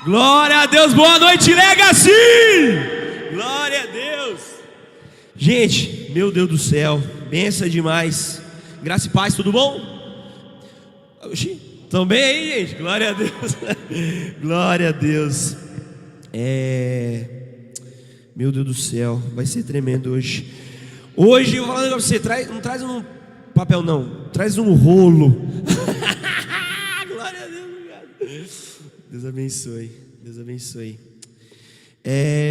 Glória a Deus, boa noite, Legacy! Glória a Deus! Gente, meu Deus do céu, benção demais. Graça e paz, tudo bom? Oxi, também aí, gente, glória a Deus. Glória a Deus. Meu Deus do céu, vai ser tremendo hoje. Hoje eu vou falar um negócio pra você, não traz um papel não, traz um rolo. Glória a Deus, obrigado. Deus abençoe, Deus abençoe.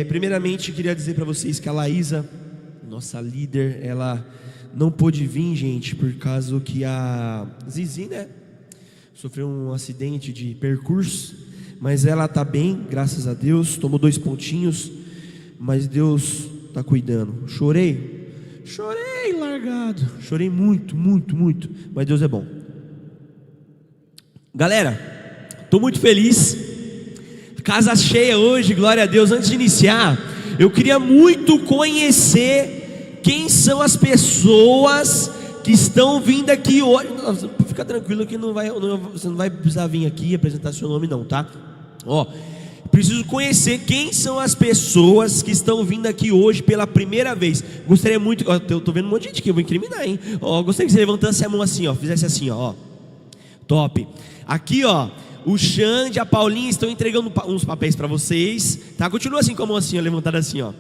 Primeiramente queria dizer para vocês que a Laísa, nossa líder, ela não pôde vir, gente, por causa que a Zizi, né, sofreu um acidente de percurso, mas ela está bem, graças a Deus, tomou 2 pontinhos, mas Deus está cuidando. Chorei largado, chorei muito, mas Deus é bom. Galera, estou muito feliz, casa cheia hoje, glória a Deus. Antes de iniciar, eu queria muito conhecer quem são as pessoas que estão vindo aqui hoje. Fica tranquilo que você não vai precisar vir aqui apresentar seu nome não, tá? Preciso conhecer quem são as pessoas que estão vindo aqui hoje pela primeira vez. Gostaria muito, eu tô vendo um monte de gente aqui, eu vou incriminar, hein? Gostaria que você levantasse a mão assim, fizesse assim, top. Aqui, o Xande e a Paulinha estão entregando uns papéis para vocês, tá? Continua assim com a mão assim, levantada assim, a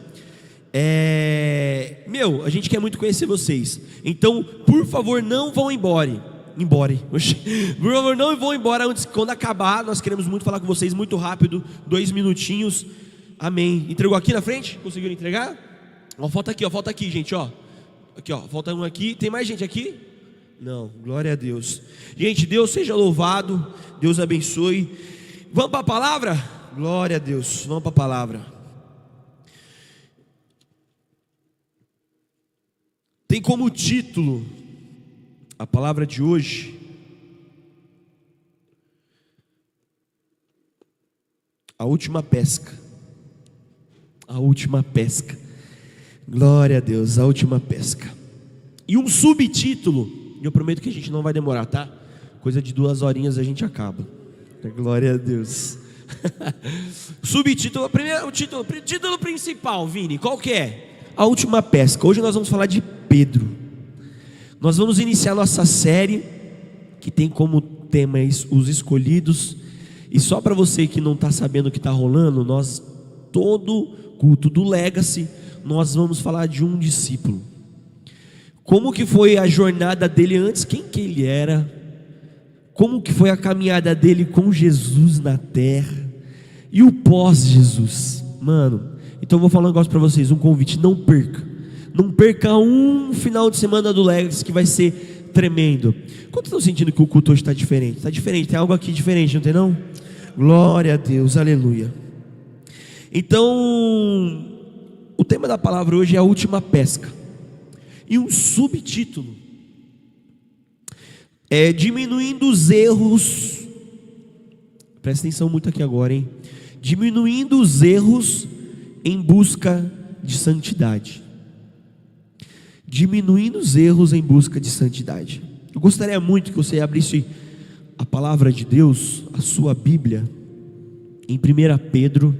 gente quer muito conhecer vocês. Então, por favor, não vão embora. Por favor, não vão embora antes. Quando acabar, nós queremos muito falar com vocês, muito rápido, 2 minutinhos. Amém. Entregou aqui na frente? Conseguiram entregar? Falta aqui, gente, Aqui, falta um aqui. Tem mais gente aqui? Não, glória a Deus. Gente, Deus seja louvado, Deus abençoe. Vamos para a palavra? Glória a Deus, vamos para a palavra. Tem como título a palavra de hoje: a última pesca. A última pesca. Glória a Deus, a última pesca. E um subtítulo, eu prometo que a gente não vai demorar, tá? Coisa de 2 horinhas a gente acaba. Glória a Deus. Subtítulo, o título principal, Vini, qual que é? A última pesca. Hoje nós vamos falar de Pedro. Nós vamos iniciar nossa série, que tem como tema os escolhidos. E só para você que não está sabendo o que está rolando, todo culto do Legacy, nós vamos falar de um discípulo. Como que foi a jornada dele antes, quem que ele era, como que foi a caminhada dele com Jesus na terra, e o pós-Jesus. Então eu vou falar um negócio para vocês, um convite: não perca um final de semana do Legacy, que vai ser tremendo. Quantos estão sentindo que o culto hoje está diferente? Está diferente, tem algo aqui diferente, não tem não? Glória a Deus, aleluia. Então, o tema da palavra hoje é a última pesca. E um subtítulo é diminuindo os erros. Presta atenção muito aqui agora, hein? Diminuindo os erros em busca de santidade. Diminuindo os erros em busca de santidade. Eu gostaria muito que você abrisse a palavra de Deus, a sua Bíblia, em 1 Pedro,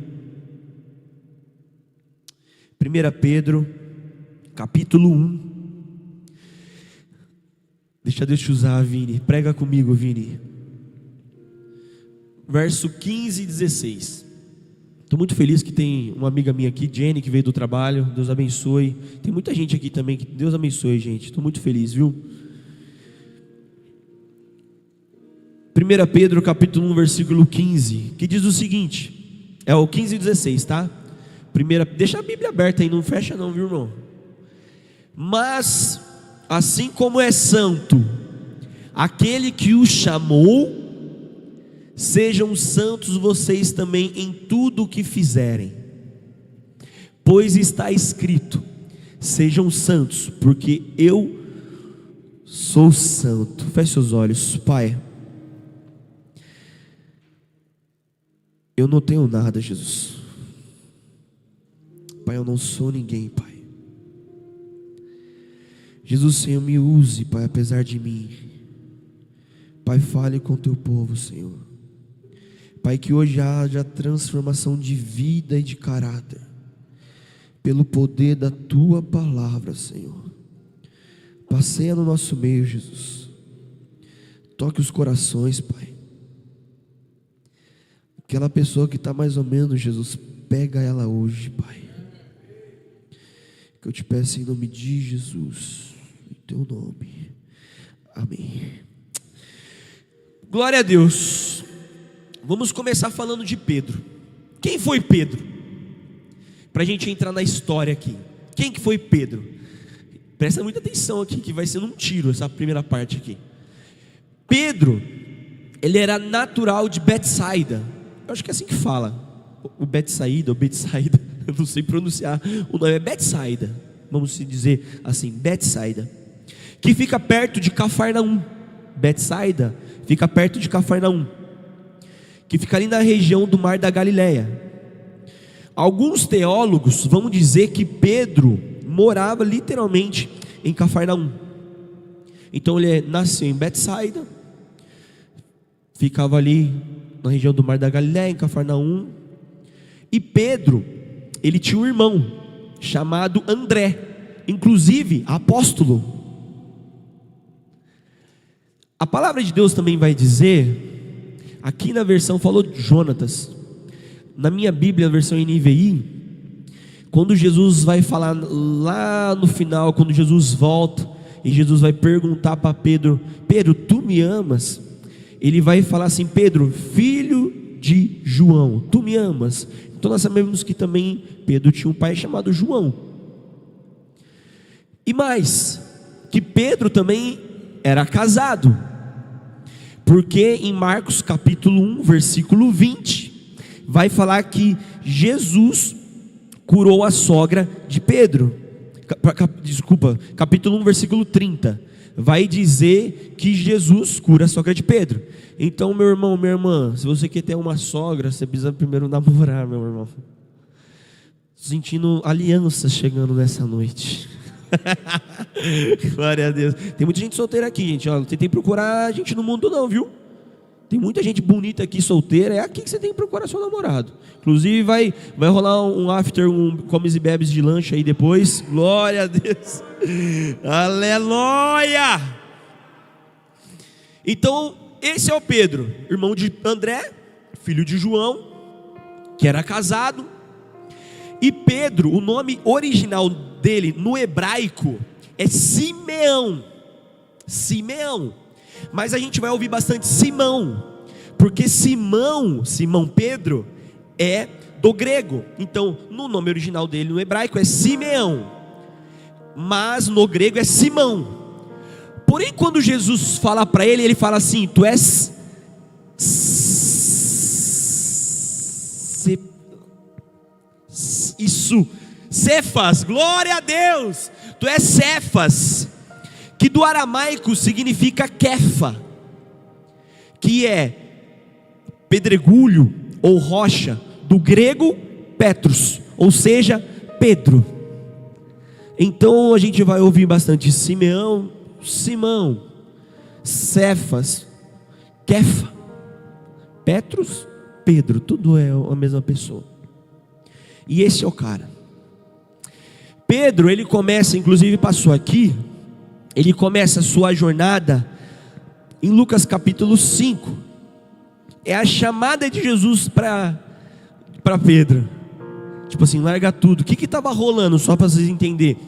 capítulo 1. Deixa Deus te usar, Vini. Prega comigo, Vini. Verso 15 e 16. Estou muito feliz que tem uma amiga minha aqui, Jenny, que veio do trabalho. Deus abençoe. Tem muita gente aqui também, que Deus abençoe, gente. Estou muito feliz, viu? 1 Pedro capítulo 1, versículo 15, que diz o seguinte, é o 15 e 16, tá? Deixa a Bíblia aberta aí, não fecha não, viu, irmão? Mas, assim como é santo aquele que o chamou, sejam santos vocês também em tudo o que fizerem, pois está escrito: sejam santos, porque eu sou santo. Feche seus olhos. Pai, eu não tenho nada, Jesus. Pai, eu não sou ninguém, Pai. Jesus, Senhor, me use, Pai, apesar de mim. Pai, fale com o teu povo, Senhor. Pai, que hoje haja transformação de vida e de caráter, pelo poder da Tua palavra, Senhor. Passeia no nosso meio, Jesus. Toque os corações, Pai. Aquela pessoa que está mais ou menos, Jesus, pega ela hoje, Pai. Que eu te peço em nome de Jesus, em Teu nome. Amém. Glória a Deus. Vamos começar falando de Pedro. Quem foi Pedro? Para a gente entrar na história aqui. Quem que foi Pedro? Presta muita atenção aqui, que vai ser num tiro essa primeira parte aqui. Pedro, ele era natural de Betsaida. Eu acho que é assim que fala. O Betsaida, ou Betsaida, eu não sei pronunciar. O nome é Betsaida. Vamos se dizer assim, Betsaida. Que fica perto de Cafarnaum. Betsaida fica perto de Cafarnaum, que fica ali na região do Mar da Galileia. Alguns teólogos vão dizer que Pedro morava literalmente em Cafarnaum. Então ele nasceu em Betsaida, ficava ali na região do Mar da Galileia, em Cafarnaum. E Pedro, ele tinha um irmão chamado André, inclusive apóstolo. A palavra de Deus também vai dizer, aqui na versão falou Jonatas, na minha Bíblia, a versão NVI, quando Jesus vai falar lá no final, quando Jesus volta, e Jesus vai perguntar para Pedro: Pedro, tu me amas? Ele vai falar assim: Pedro, filho de João, tu me amas? Então nós sabemos que também Pedro tinha um pai chamado João. E mais, que Pedro também era casado, porque em Marcos capítulo 1, versículo 20, vai falar que Jesus curou a sogra de Pedro. Capítulo 1, versículo 30, vai dizer que Jesus cura a sogra de Pedro. Então, meu irmão, minha irmã, se você quer ter uma sogra, você precisa primeiro namorar, meu irmão. Sentindo alianças chegando nessa noite. Glória a Deus. Tem muita gente solteira aqui, gente. Ó, não tentei procurar gente no mundo não, viu? Tem muita gente bonita aqui, solteira. É aqui que você tem que procurar seu namorado. Inclusive vai rolar um after, comes e bebes de lanche aí depois. Glória a Deus. Aleluia. Então esse é o Pedro, irmão de André, filho de João, que era casado. E Pedro, o nome original dele no hebraico é Simeão. Simeão. Mas a gente vai ouvir bastante Simão, porque Simão Pedro é do grego. Então no nome original dele no hebraico é Simeão, mas no grego é Simão. Porém, quando Jesus fala para ele, ele fala assim: tu és Cefas, glória a Deus. Tu és Cefas, que do aramaico significa Kefa, que é pedregulho ou rocha, do grego Petros, ou seja, Pedro. Então a gente vai ouvir bastante Simeão, Simão, Cefas, Kefa, Petros, Pedro, tudo é a mesma pessoa. E esse é o cara. Pedro, ele começa, inclusive passou aqui, ele começa a sua jornada em Lucas capítulo 5. É a chamada de Jesus para Pedro. Tipo assim, larga tudo. O que estava rolando, só para vocês entenderem?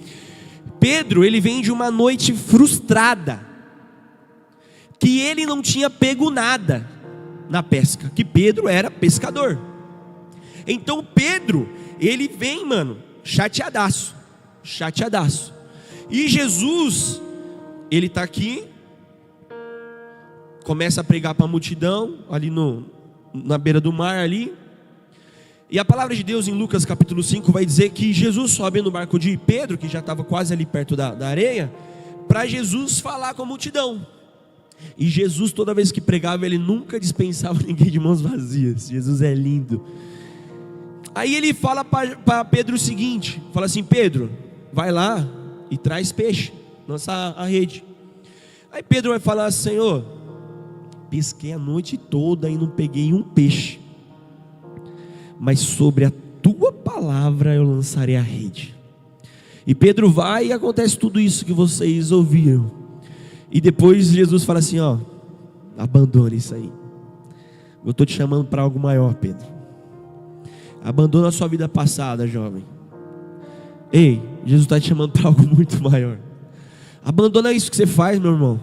Pedro, ele vem de uma noite frustrada, que ele não tinha pego nada na pesca, que Pedro era pescador. Então Pedro, ele vem, mano, chateadaço. E Jesus, ele está aqui, começa a pregar para a multidão, ali na beira do mar ali. E a palavra de Deus em Lucas capítulo 5 vai dizer que Jesus sobe no barco de Pedro, que já estava quase ali perto da areia, para Jesus falar com a multidão. E Jesus, toda vez que pregava, ele nunca dispensava ninguém de mãos vazias. Jesus é lindo. Aí ele fala para Pedro o seguinte, fala assim: Pedro, vai lá e traz peixe, lança a rede. Aí Pedro vai falar: Senhor, pesquei a noite toda e não peguei um peixe. mas sobre a tua palavra eu lançarei a rede. E Pedro vai e acontece tudo isso que vocês ouviram. E depois Jesus fala assim, ó, abandone isso aí. Eu estou te chamando para algo maior, Pedro. Abandona a sua vida passada, jovem. Ei, Jesus está te chamando para algo muito maior. Abandona isso que você faz, meu irmão.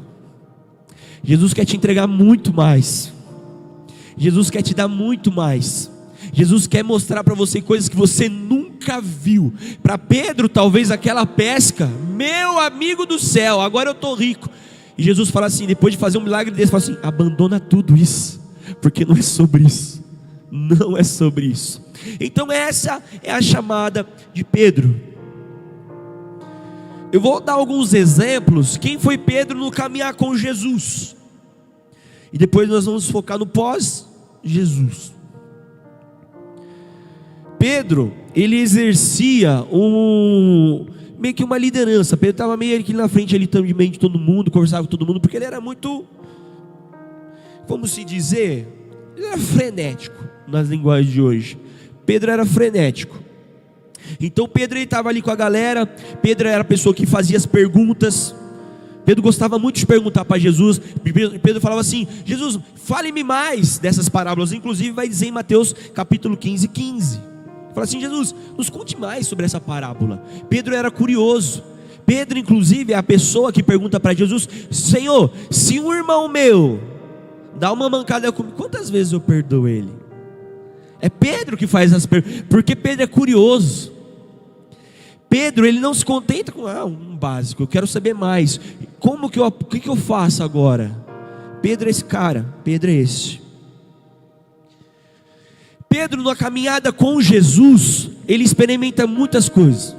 Jesus quer te entregar muito mais. Jesus quer te dar muito mais. Jesus quer mostrar para você coisas que você nunca viu. Para Pedro, talvez aquela pesca, meu amigo do céu, agora eu estou rico. E Jesus fala assim, depois de fazer um milagre desse, fala assim, abandona tudo isso, porque não é sobre isso. Não é sobre isso. Então essa é a chamada de Pedro. Eu vou dar alguns exemplos. Quem foi Pedro no caminhar com Jesus? E depois nós vamos focar no pós-Jesus. Pedro, ele exercia meio que uma liderança. Pedro estava meio aqui na frente ali também de todo mundo, conversava com todo mundo, porque ele era muito, como se dizer, ele era frenético nas linguagens de hoje. Pedro era frenético. Então Pedro estava ali com a galera. Pedro era a pessoa que fazia as perguntas. Pedro gostava muito de perguntar para Jesus. Pedro falava assim, Jesus, fale-me mais dessas parábolas. Inclusive vai dizer em Mateus capítulo 15. Fala assim, Jesus, nos conte mais sobre essa parábola. Pedro era curioso. Pedro inclusive é a pessoa que pergunta para Jesus, Senhor, se um irmão meu dá uma mancada comigo, quantas vezes eu perdoo ele? É Pedro que faz as perguntas, porque Pedro é curioso. Pedro, ele não se contenta com um básico, eu quero saber mais. O que eu faço agora? Pedro é esse cara, Pedro é esse. Pedro, na caminhada com Jesus, ele experimenta muitas coisas.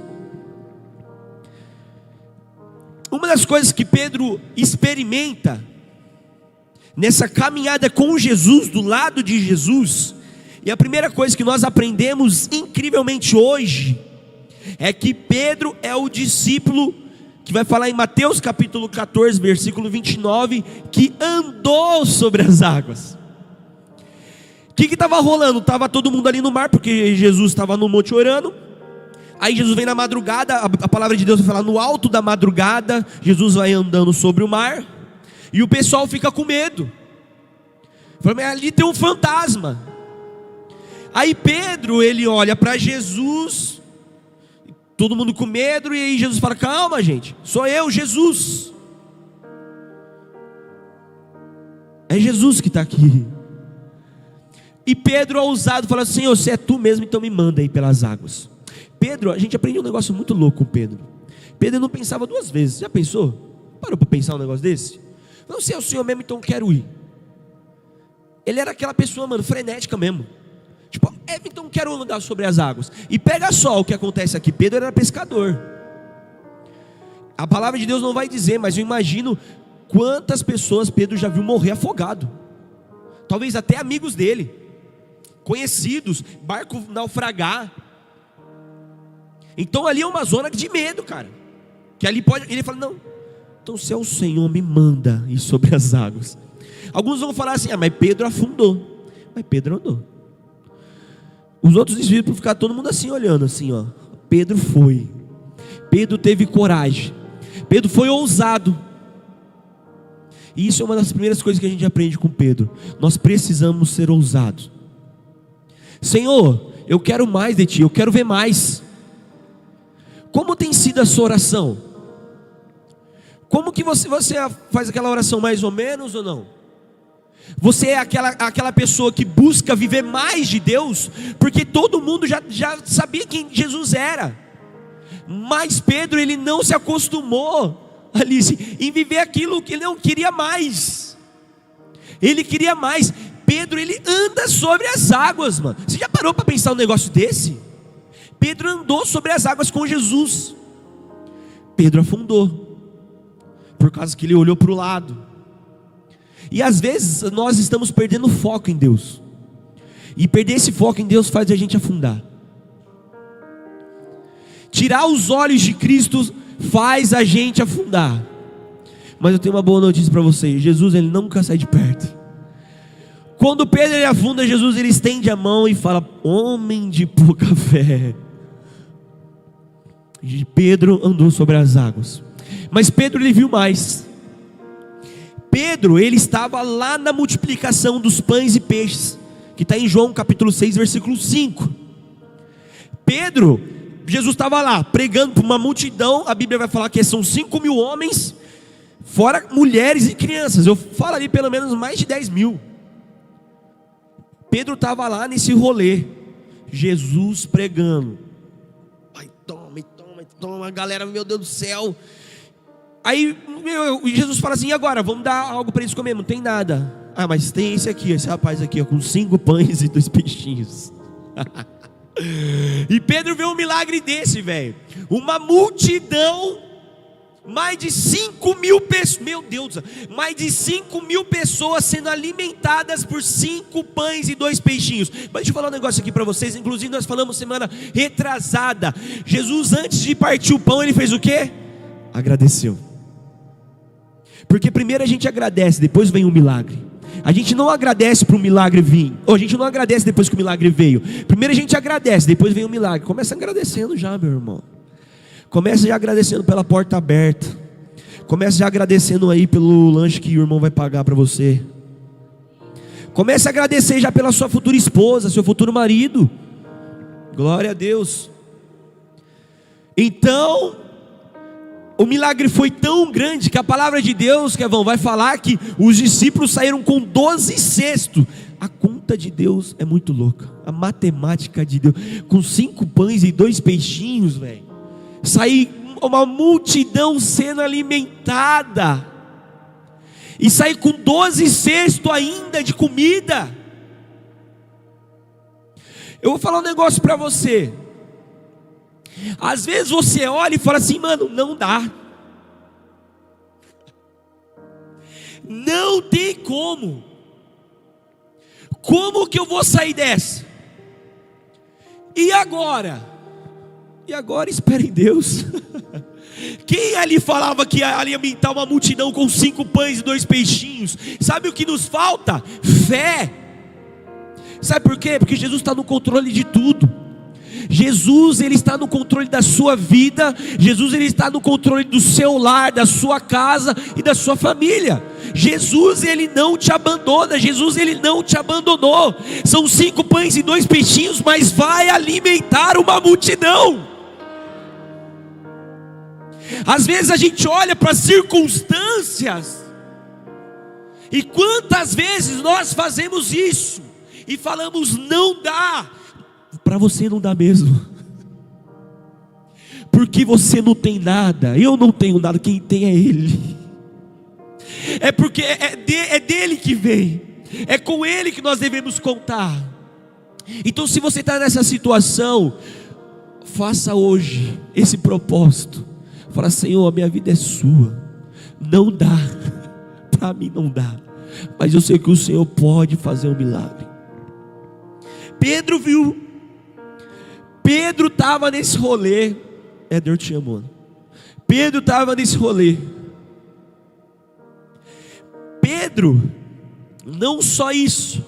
Uma das coisas que Pedro experimenta nessa caminhada com Jesus, do lado de Jesus, e a primeira coisa que nós aprendemos incrivelmente hoje é que Pedro é o discípulo que vai falar em Mateus capítulo 14, versículo 29, que andou sobre as águas. O que estava rolando? Estava todo mundo ali no mar, porque Jesus estava no monte orando. Aí Jesus vem na madrugada, a palavra de Deus vai falar, no alto da madrugada, Jesus vai andando sobre o mar, e o pessoal fica com medo. Fala, mas ali tem um fantasma. Aí Pedro, ele olha para Jesus, todo mundo com medo, e aí Jesus fala, calma gente, sou eu, Jesus. É Jesus que está aqui. E Pedro, ousado, fala, Senhor, se é tu mesmo, então me manda aí pelas águas. Pedro, a gente aprendeu um negócio muito louco com Pedro. Pedro não pensava duas vezes, já pensou? Parou para pensar um negócio desse? Não, se é o Senhor mesmo, então eu quero ir. Ele era aquela pessoa, mano, frenética mesmo. Tipo, então quero andar sobre as águas. E pega só o que acontece aqui, Pedro era pescador. A palavra de Deus não vai dizer, mas eu imagino quantas pessoas Pedro já viu morrer afogado. Talvez até amigos dele, conhecidos, barco naufragar. Então ali é uma zona de medo, cara. Que ali pode, ele fala, não, então se é o Senhor, me manda ir sobre as águas. Alguns vão falar assim, mas Pedro afundou. Mas Pedro andou. Os outros discípulos ficaram todo mundo assim olhando, assim ó. Pedro foi. Pedro teve coragem. Pedro foi ousado. E isso é uma das primeiras coisas que a gente aprende com Pedro. Nós precisamos ser ousados. Senhor, eu quero mais de ti, eu quero ver mais. Como tem sido a sua oração? Como que você faz aquela oração mais ou menos ou não? Você é aquela pessoa que busca viver mais de Deus? Porque todo mundo já sabia quem Jesus era. Mas Pedro, ele não se acostumou, Alice, em viver aquilo que ele não queria mais. Ele queria mais. Pedro, ele anda sobre as águas, mano. Você já parou para pensar um negócio desse? Pedro andou sobre as águas com Jesus. Pedro afundou, por causa que ele olhou para o lado. E às vezes nós estamos perdendo foco em Deus. E perder esse foco em Deus faz a gente afundar. Tirar os olhos de Cristo faz a gente afundar. Mas eu tenho uma boa notícia para você. Jesus, ele nunca sai de perto. Quando Pedro ele afunda, Jesus ele estende a mão e fala: homem de pouca fé. E Pedro andou sobre as águas. Mas Pedro ele viu mais. Pedro ele estava lá na multiplicação dos pães e peixes, que está em João capítulo 6 versículo 5. Pedro, Jesus estava lá pregando para uma multidão. A Bíblia vai falar que são 5.000 homens, fora mulheres e crianças. Eu falo ali pelo menos mais de 10.000. Pedro estava lá nesse rolê, Jesus pregando. Ai, toma, galera, meu Deus do céu. Aí Jesus fala assim: e agora? Vamos dar algo para eles comer? Não tem nada. Ah, mas tem esse rapaz aqui, ó, com 5 pães e 2 peixinhos. E Pedro vê um milagre desse, velho. Uma multidão, mais de 5.000 pessoas, meu Deus, mais de 5.000 pessoas sendo alimentadas por 5 pães e 2 peixinhos. Mas deixa eu falar um negócio aqui para vocês. Inclusive nós falamos semana retrasada, Jesus antes de partir o pão, ele fez o quê? Agradeceu. Porque primeiro a gente agradece, depois vem o milagre. A gente não agradece para o milagre vir, ou a gente não agradece depois que o milagre veio. Primeiro a gente agradece, depois vem o milagre. Começa agradecendo já, meu irmão. Começa já agradecendo pela porta aberta. Começa já agradecendo aí pelo lanche que o irmão vai pagar para você. Começa a agradecer já pela sua futura esposa, seu futuro marido. Glória a Deus. Então, o milagre foi tão grande que a palavra de Deus, Kevão, vai falar que os discípulos saíram com 12 cestos. A conta de Deus é muito louca. A matemática de Deus. Com 5 pães e 2 peixinhos, velho. Sair uma multidão sendo alimentada. E sair com 12 cestos ainda de comida. Eu vou falar um negócio para você. Às vezes você olha e fala assim: mano, não dá. Não tem como. Como que eu vou sair dessa? E agora? E agora espera em Deus. Quem ali falava que ia alimentar uma multidão com 5 pães e 2 peixinhos? Sabe o que nos falta? Fé. Sabe por quê? Porque Jesus está no controle de tudo. Jesus ele está no controle da sua vida. Jesus ele está no controle do seu lar, da sua casa e da sua família. Jesus ele não te abandona. Jesus ele não te abandonou. São 5 pães e 2 peixinhos, mas vai alimentar uma multidão. Às vezes a gente olha para as circunstâncias, e quantas vezes nós fazemos isso e falamos: não dá. Para você não dá mesmo, porque você não tem nada. Eu não tenho nada, quem tem é Ele. É porque é dele que vem, é com Ele que nós devemos contar. Então se você está nessa situação, faça hoje esse propósito. Fala: Senhor, a minha vida é sua. Não dá, para mim não dá, mas eu sei que o Senhor pode fazer um milagre. Pedro viu. Pedro estava nesse rolê. Deus te amou. Pedro estava nesse rolê. Pedro, não só isso.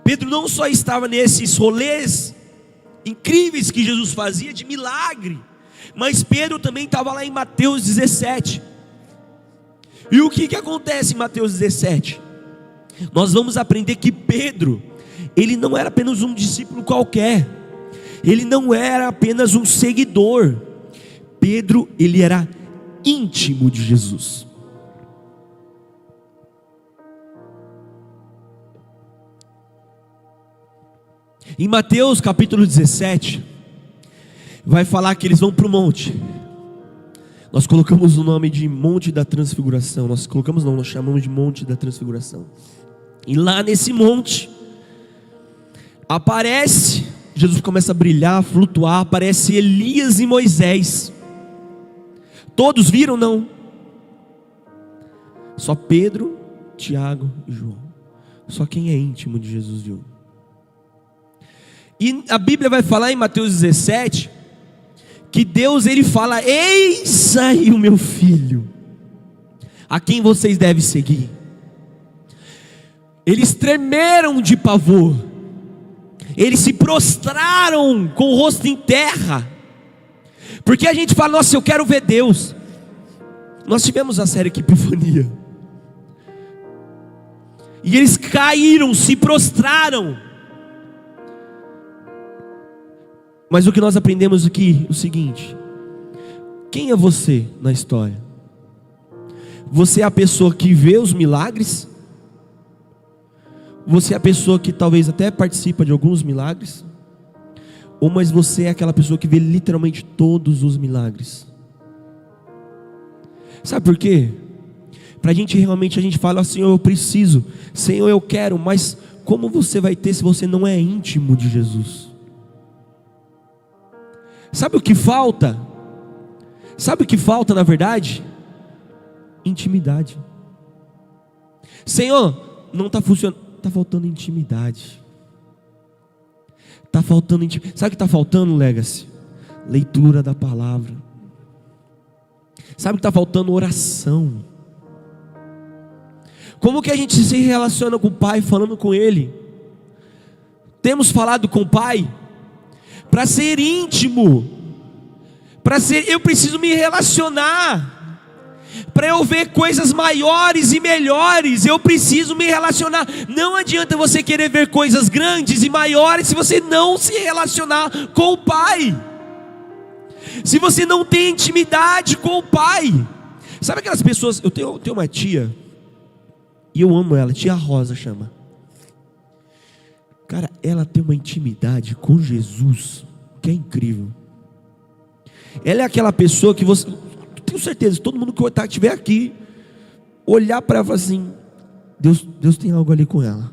Pedro não só estava nesses rolês incríveis que Jesus fazia de milagre, mas Pedro também estava lá em Mateus 17. E o que acontece em Mateus 17? Nós vamos aprender que Pedro, ele não era apenas um discípulo qualquer. Ele não era apenas um seguidor. Pedro, ele era íntimo de Jesus. Em Mateus capítulo 17, vai falar que eles vão para o monte. Nós colocamos o nome de Monte da Transfiguração. Nós chamamos de Monte da Transfiguração. E lá nesse monte, Jesus começa a brilhar, flutuar, aparece Elias e Moisés. Todos viram? Não. Só Pedro, Tiago e João. Só quem é íntimo de Jesus viu. E a Bíblia vai falar em Mateus 17 que Deus ele fala: eis aí o meu filho, a quem vocês devem seguir. Eles tremeram de pavor, eles se prostraram com o rosto em terra, porque a gente fala, nossa, eu quero ver Deus. Nós tivemos a série aqui, Epifania, e eles caíram, se prostraram. Mas o que nós aprendemos aqui é o seguinte: quem é você na história? Você é a pessoa que vê os milagres? Você é a pessoa que talvez até participa de alguns milagres? Ou mas você é aquela pessoa que vê literalmente todos os milagres? Sabe por quê? Para a gente fala, Senhor, eu preciso, Senhor, eu quero, mas como você vai ter se você não é íntimo de Jesus? Sabe o que falta? Sabe o que falta na verdade? Intimidade. Senhor, não está funcionando, está faltando intimidade. Está faltando intimidade. Sabe o que está faltando, Legacy? Leitura da palavra. Sabe o que está faltando? Oração. Como que a gente se relaciona com o Pai, falando com Ele? Temos falado com o Pai? Para ser íntimo, eu preciso me relacionar. Para eu ver coisas maiores e melhores, eu preciso me relacionar. Não adianta você querer ver coisas grandes e maiores se você não se relacionar com o Pai, se você não tem intimidade com o Pai. Sabe aquelas pessoas, eu tenho uma tia, e eu amo ela, tia Rosa chama. Cara, ela tem uma intimidade com Jesus que é incrível. Ela é aquela pessoa que você, tenho certeza, todo mundo que estiver aqui, olhar para ela e falar assim, Deus tem algo ali com ela.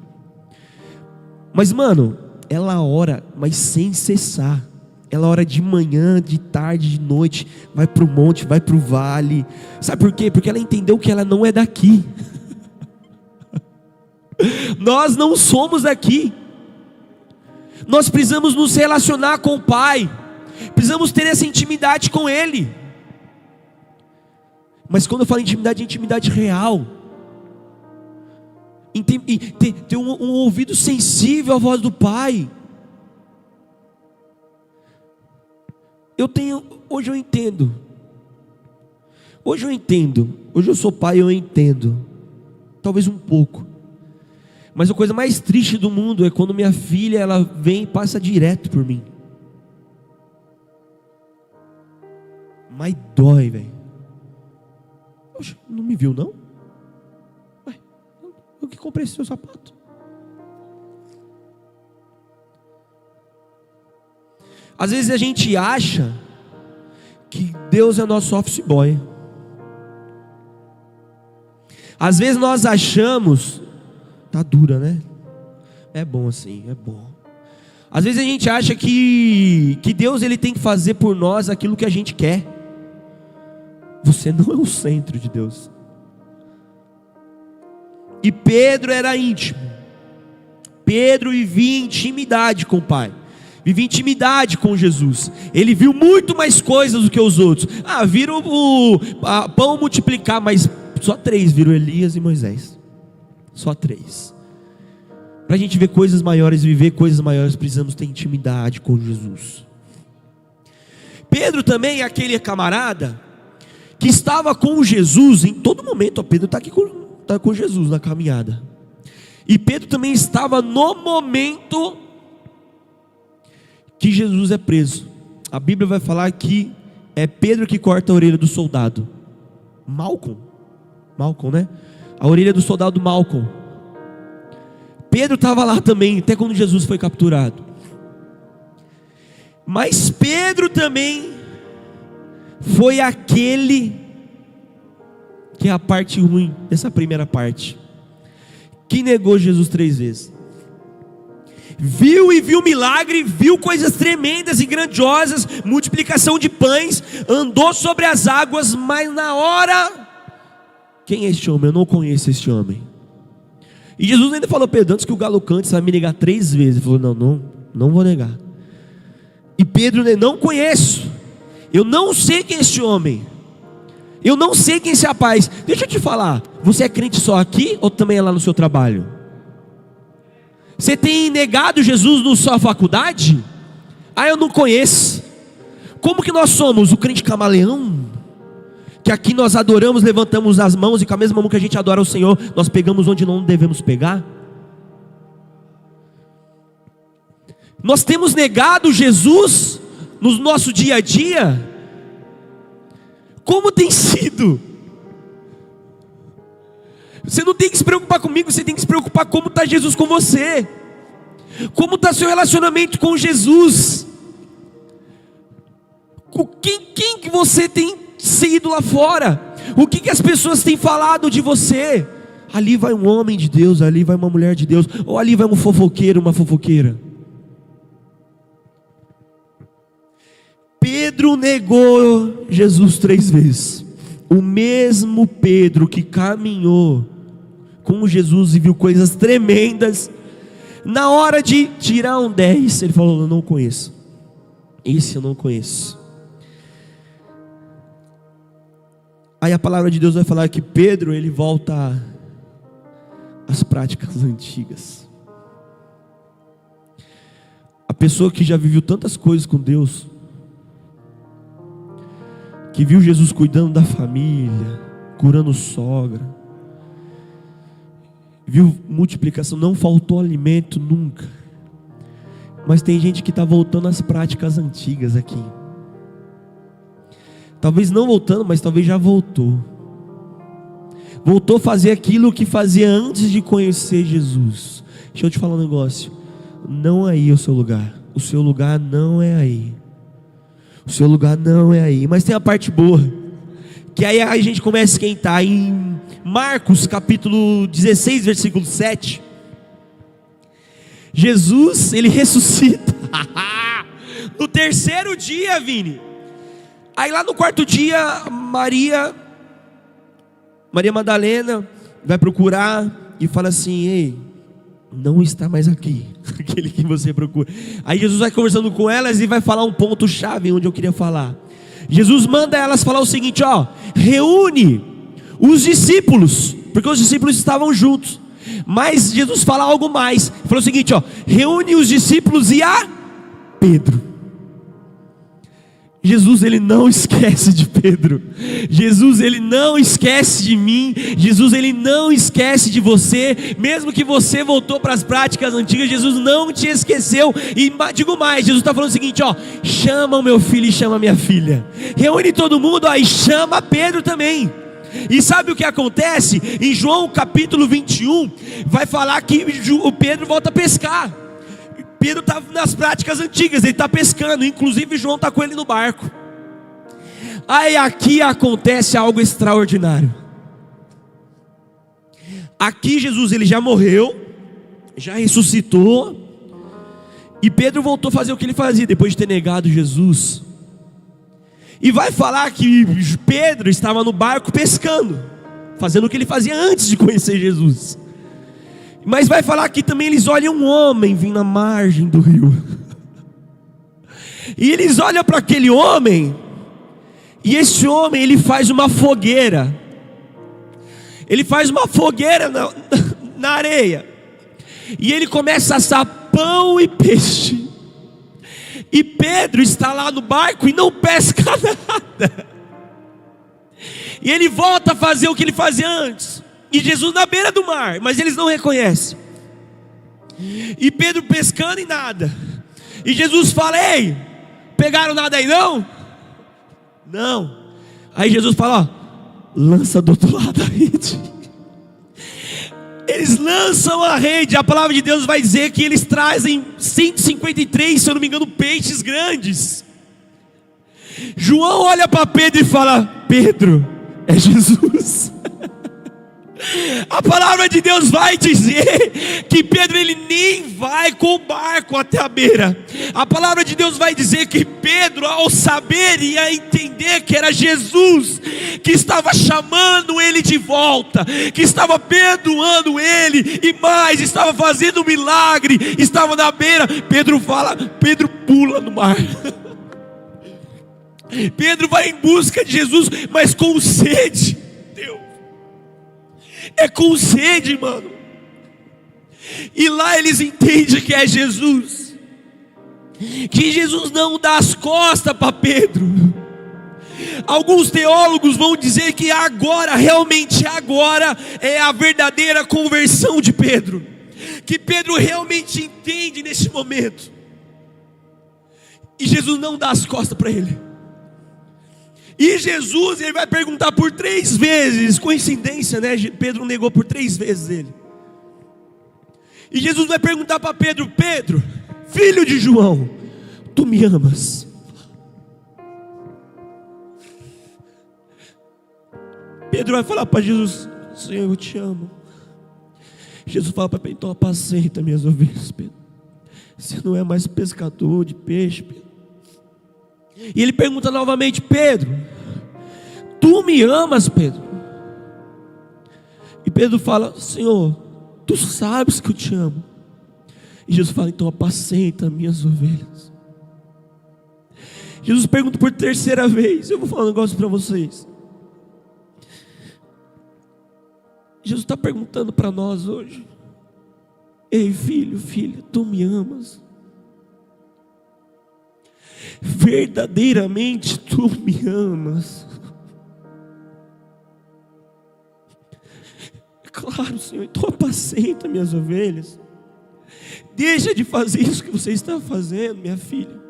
Mas mano, ela ora, mas sem cessar. Ela ora de manhã, de tarde, de noite, vai para o monte, vai para o vale. Sabe por quê? Porque ela entendeu que ela não é daqui. Nós não somos daqui. Nós precisamos nos relacionar com o Pai, precisamos ter essa intimidade com Ele. Mas quando eu falo intimidade, é intimidade real. E ter um ouvido sensível à voz do Pai. Hoje eu entendo. Hoje eu sou pai, eu entendo. Talvez um pouco. Mas a coisa mais triste do mundo é quando minha filha, ela vem e passa direto por mim. Mas dói, velho. Poxa, não me viu não? Ué, eu que comprei esse seu sapato. Às vezes a gente acha que Deus é nosso office boy. Às vezes nós achamos, tá dura, né? É bom assim, é bom. Às vezes a gente acha que Deus ele tem que fazer por nós aquilo que a gente quer. Você não é o centro de Deus. E Pedro era íntimo. Pedro vivia intimidade com o Pai, vivia intimidade com Jesus. Ele viu muito mais coisas do que os outros. Viram o pão multiplicar, mas só 3 viram: Elias e Moisés. Só 3. Para a gente ver coisas maiores, viver coisas maiores, precisamos ter intimidade com Jesus. Pedro também é aquele camarada que estava com Jesus em todo momento. Pedro está aqui com Jesus na caminhada. E Pedro também estava no momento que Jesus é preso. A Bíblia vai falar que é Pedro que corta a orelha do soldado Malcolm, né? A orelha do soldado Malcolm. Pedro estava lá também, até quando Jesus foi capturado. Mas Pedro também foi aquele, que é a parte ruim dessa primeira parte, que negou Jesus 3 vezes. Viu milagre, viu coisas tremendas e grandiosas, multiplicação de pães, andou sobre as águas, mas na hora, quem é este homem? Eu não conheço este homem. E Jesus ainda falou: Pedro, antes que o galo cante, você vai me negar 3 vezes. Ele falou: não vou negar. E Pedro: não conheço, eu não sei quem é este homem, eu não sei quem é esse rapaz. Deixa eu te falar, você é crente só aqui ou também é lá no seu trabalho? Você tem negado Jesus na sua faculdade? Ah, eu não conheço. Como que nós somos? O crente camaleão? Que aqui nós adoramos, levantamos as mãos e com a mesma mão que a gente adora o Senhor, nós pegamos onde não devemos pegar? Nós temos negado Jesus no nosso dia a dia? Como tem sido? Você não tem que se preocupar comigo, você tem que se preocupar como está Jesus com você. Como está seu relacionamento com Jesus? Quem que você tem sido lá fora? O que as pessoas têm falado de você? Ali vai um homem de Deus, ali vai uma mulher de Deus, ou ali vai um fofoqueiro, uma fofoqueira. Pedro negou Jesus 3 vezes. O mesmo Pedro que caminhou com Jesus e viu coisas tremendas, na hora de tirar um 10, ele falou: eu não conheço, esse eu não conheço. Aí a palavra de Deus vai falar que Pedro, ele volta às práticas antigas. A pessoa que já viveu tantas coisas com Deus, que viu Jesus cuidando da família, curando sogra, viu multiplicação, não faltou alimento nunca. Mas tem gente que está voltando às práticas antigas aqui. Talvez não voltando, mas talvez já voltou. Voltou a fazer aquilo que fazia antes de conhecer Jesus. Deixa eu te falar um negócio. Não é aí o seu lugar. O seu lugar não é aí. O seu lugar não é aí. Mas tem a parte boa, que aí a gente começa a esquentar. Em Marcos capítulo 16, versículo 7, Jesus, ele ressuscita no terceiro dia, Vini. Aí lá no quarto dia, Maria Madalena vai procurar e fala assim: ei, não está mais aqui aquele que você procura. Aí Jesus vai conversando com elas e vai falar um ponto chave onde eu queria falar. Jesus manda elas falar o seguinte: ó, reúne os discípulos, porque os discípulos estavam juntos. Mas Jesus fala algo mais. Ele falou o seguinte: ó, reúne os discípulos e a Pedro. Jesus, ele não esquece de Pedro. Jesus, ele não esquece de mim. Jesus, ele não esquece de você. Mesmo que você voltou para as práticas antigas, Jesus não te esqueceu. E digo mais, Jesus está falando o seguinte: ó, chama o meu filho e chama a minha filha. Reúne todo mundo, ó, e chama Pedro também. E sabe o que acontece? Em João capítulo 21, vai falar que o Pedro volta a pescar. Pedro está nas práticas antigas, ele está pescando, inclusive João está com ele no barco. Aí aqui acontece algo extraordinário. Aqui Jesus, ele já morreu, já ressuscitou, e Pedro voltou a fazer o que ele fazia depois de ter negado Jesus. E vai falar que Pedro estava no barco pescando, fazendo o que ele fazia antes de conhecer Jesus. Mas vai falar que também eles olham um homem vindo na margem do rio. E eles olham para aquele homem, e esse homem, ele faz uma fogueira. Ele faz uma fogueira na areia. E ele começa a assar pão e peixe. E Pedro está lá no barco e não pesca nada. E ele volta a fazer o que ele fazia antes. E Jesus na beira do mar, mas eles não reconhecem. E Pedro pescando e nada. E Jesus fala: ei, pegaram nada aí não? Não. Aí Jesus fala: ó, lança do outro lado a rede. Eles lançam a rede. A palavra de Deus vai dizer que eles trazem 153, se eu não me engano, peixes grandes. João olha para Pedro e fala: Pedro, é Jesus. A palavra de Deus vai dizer que Pedro, ele nem vai com o barco até a beira. A palavra de Deus vai dizer que Pedro, ao saber e a entender que era Jesus que estava chamando ele de volta, que estava perdoando ele, e mais, estava fazendo um milagre, estava na beira, Pedro pula no mar. Pedro vai em busca de Jesus, mas com sede. É com sede, mano. E lá eles entendem que é Jesus. Que Jesus não dá as costas para Pedro. Alguns teólogos vão dizer que agora, realmente agora, é a verdadeira conversão de Pedro. Que Pedro realmente entende nesse momento. E Jesus não dá as costas para ele. E Jesus, ele vai perguntar por 3 vezes. Coincidência, né? Pedro negou por 3 vezes ele. E Jesus vai perguntar para Pedro: Pedro, filho de João, tu me amas? Pedro vai falar para Jesus: Senhor, eu te amo. Jesus fala para Pedro: então apacenta minhas ovelhas, Pedro. Você não é mais pescador de peixe, Pedro. E ele pergunta novamente: Pedro, tu me amas, Pedro? E Pedro fala: Senhor, tu sabes que eu te amo. E Jesus fala: então apacenta minhas ovelhas. Jesus pergunta por 3ª vez. Eu vou falar um negócio para vocês. Jesus está perguntando para nós hoje: ei, filho, filha, tu me amas? Verdadeiramente tu me amas? Claro, Senhor, então apacenta minhas ovelhas. Deixa de fazer isso que você está fazendo, minha filha.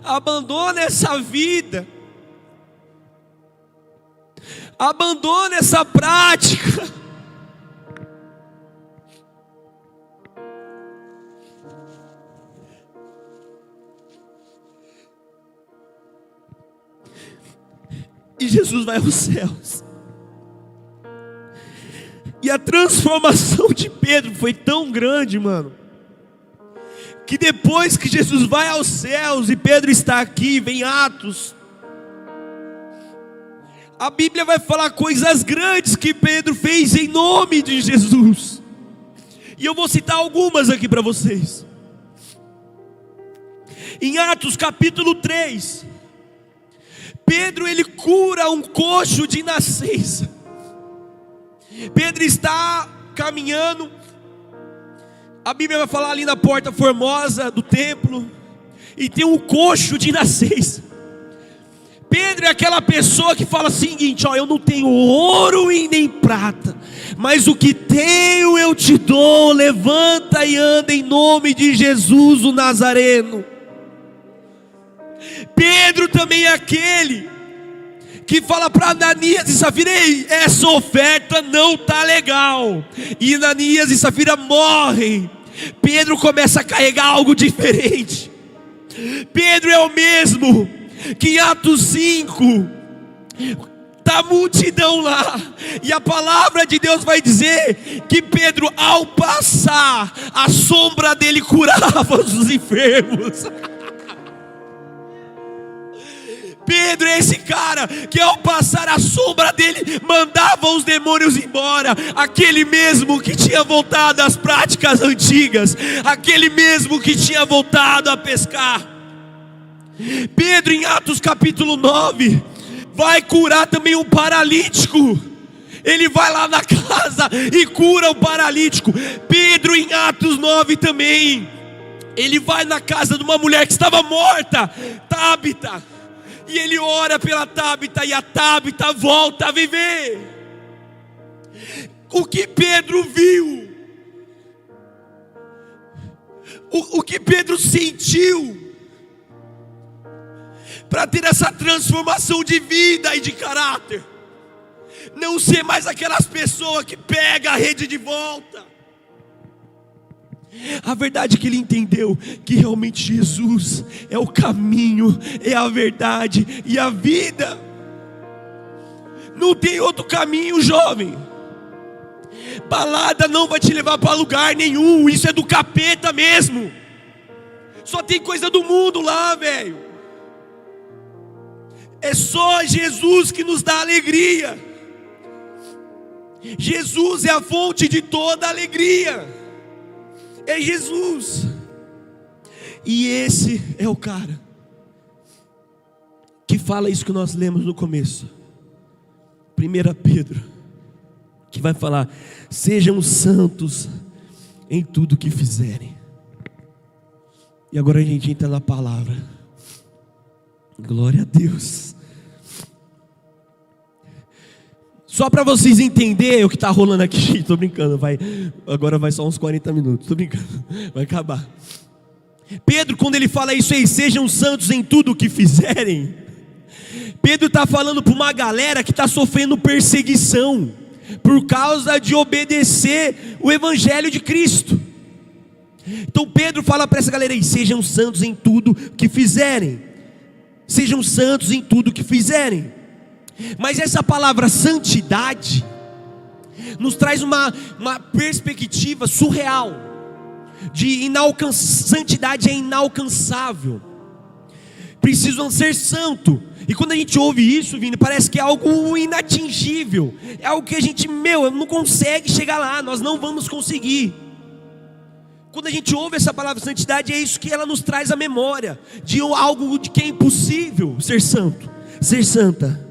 Abandona essa vida. Abandona essa prática. E Jesus vai aos céus. E a transformação de Pedro foi tão grande, mano, que depois que Jesus vai aos céus e Pedro está aqui, vem Atos, a Bíblia vai falar coisas grandes que Pedro fez em nome de Jesus. E eu vou citar algumas aqui para vocês. Em Atos capítulo 3, Pedro, ele cura um coxo de nascença. Pedro está caminhando, a Bíblia vai falar ali na porta formosa do templo, e tem um coxo de nascença. Pedro é aquela pessoa que fala o seguinte: ó, eu não tenho ouro e nem prata, mas o que tenho eu te dou. Levanta e anda em nome de Jesus o Nazareno. Pedro também é aquele que fala para Ananias e Safira: ei, essa oferta não está legal. E Ananias e Safira morrem. Pedro começa a carregar algo diferente. Pedro é o mesmo que em Atos 5 está a multidão lá, e a palavra de Deus vai dizer que Pedro, ao passar, a sombra dele curava os enfermos. Pedro é esse cara que ao passar a sombra dele mandava os demônios embora. Aquele mesmo que tinha voltado às práticas antigas, aquele mesmo que tinha voltado a pescar. Pedro, em Atos capítulo 9, vai curar também um paralítico. Ele vai lá na casa e cura o paralítico. Pedro, em Atos 9 também, ele vai na casa de uma mulher que estava morta, Tábita, e ele ora pela Tábita, e a Tábita volta a viver. O que Pedro viu, o que Pedro sentiu para ter essa transformação de vida e de caráter, não ser mais aquelas pessoas que pegam a rede de volta. A verdade é que ele entendeu que realmente Jesus é o caminho, é a verdade e a vida. Não tem outro caminho, jovem. Balada não vai te levar para lugar nenhum. Isso é do capeta mesmo. Só tem coisa do mundo lá, velho. É só Jesus que nos dá alegria. Jesus é a fonte de toda alegria. É Jesus. E esse é o cara que fala isso que nós lemos no começo, 1 Pedro, que vai falar: sejam santos em tudo que fizerem. E agora a gente entra na palavra. Glória a Deus. Só para vocês entenderem o que está rolando aqui. Estou brincando, agora vai só uns 40 minutos. Estou brincando, vai acabar. Pedro, quando ele fala isso aí, sejam santos em tudo o que fizerem, Pedro está falando para uma galera que está sofrendo perseguição por causa de obedecer o evangelho de Cristo. Então Pedro fala para essa galera aí: sejam santos em tudo que fizerem. Sejam santos em tudo que fizerem. Mas essa palavra santidade nos traz uma perspectiva surreal de santidade é inalcançável. Precisam ser santo. E quando a gente ouve isso, Vini, parece que é algo inatingível. É algo que a gente, não consegue chegar lá. Nós não vamos conseguir. Quando a gente ouve essa palavra santidade, é isso que ela nos traz à memória, de algo de que é impossível ser santo, ser santa.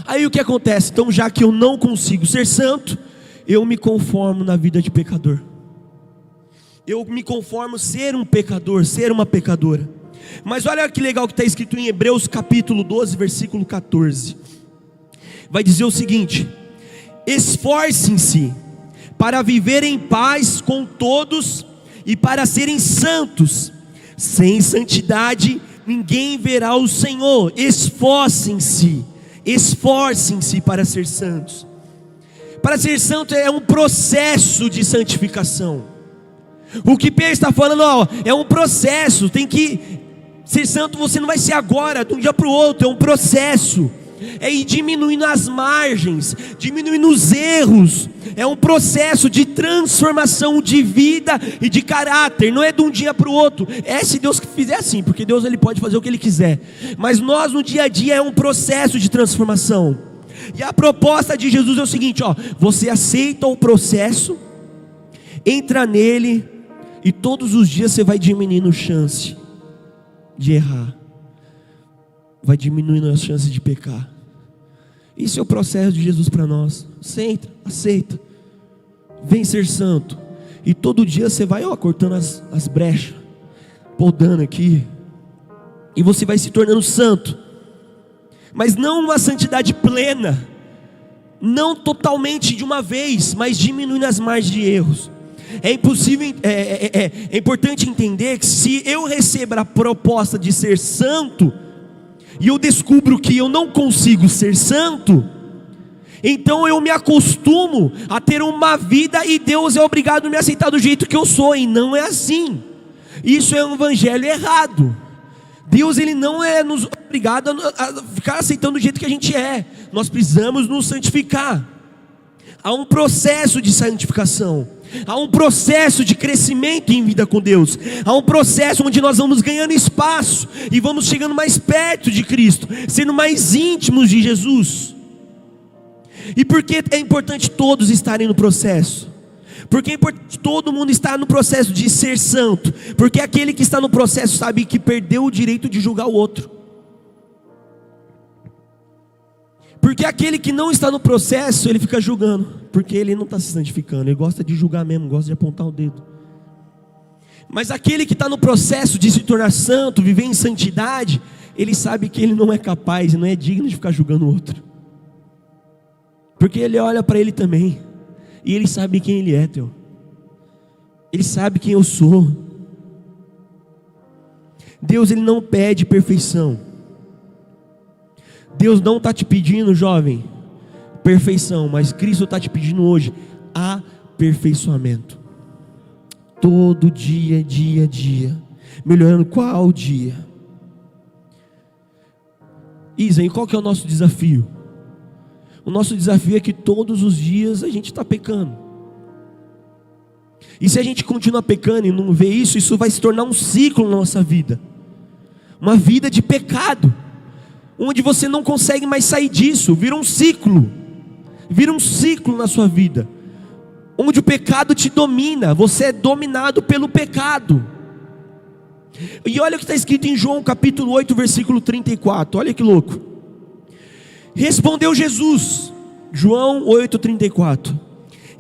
Aí o que acontece? Então, já que eu não consigo ser santo, eu me conformo na vida de pecador. Eu me conformo ser um pecador, ser uma pecadora. Mas olha que legal que está escrito em Hebreus capítulo 12, versículo 14. Vai dizer o seguinte: esforcem-se para viver em paz com todos e para serem santos. Sem santidade ninguém verá o Senhor. Esforcem-se para ser santos. Para ser santo é um processo de santificação. O que Pedro está falando, é um processo. Tem que ser santo, você não vai ser agora, de um dia para o outro. É um processo. É ir diminuindo as margens, diminuindo os erros. É um processo de transformação de vida e de caráter. Não é de um dia para o outro. Se Deus fizer assim, porque Deus ele pode fazer o que Ele quiser. Mas nós no dia a dia é um processo de transformação. E a proposta de Jesus é o seguinte: você aceita o processo, entra nele, e todos os dias você vai diminuindo chance de errar, vai diminuindo as chances de pecar. Isso é o processo de Jesus para nós. Você entra, aceita, vem ser santo, e todo dia você vai cortando as brechas, podando aqui, e você vai se tornando santo. Mas não uma santidade plena, não totalmente de uma vez, mas diminuindo as margens de erros. É importante entender que se eu recebo a proposta de ser santo, e eu descubro que eu não consigo ser santo, então eu me acostumo a ter uma vida, e Deus é obrigado a me aceitar do jeito que eu sou, e não é assim. Isso é um evangelho errado. Deus ele não é nos obrigado a ficar aceitando do jeito que a gente é. Nós precisamos nos santificar. Há um processo de santificação, há um processo de crescimento em vida com Deus, há um processo onde nós vamos ganhando espaço e vamos chegando mais perto de Cristo, sendo mais íntimos de Jesus. E por que é importante todos estarem no processo? Porque é importante todo mundo estar no processo de ser santo, porque aquele que está no processo sabe que perdeu o direito de julgar o outro. Porque aquele que não está no processo, ele fica julgando, porque ele não está se santificando, ele gosta de julgar mesmo, gosta de apontar o dedo. Mas aquele que está no processo de se tornar santo, viver em santidade, ele sabe que ele não é capaz, não é digno de ficar julgando o outro, porque ele olha para ele também, e ele sabe quem ele é, ele sabe quem eu sou. Deus ele não pede perfeição. Deus não está te pedindo, jovem, perfeição, mas Cristo está te pedindo hoje aperfeiçoamento. Todo dia, dia a dia, melhorando qual dia. Isa, e qual que é o nosso desafio? O nosso desafio é que todos os dias a gente está pecando. E se a gente continuar pecando e não vê isso, isso vai se tornar um ciclo na nossa vida. Uma vida de pecado, onde você não consegue mais sair disso, vira um ciclo na sua vida, onde o pecado te domina, você é dominado pelo pecado. E olha o que está escrito em João capítulo 8, versículo 34, olha que louco. Respondeu Jesus, João 8, 34: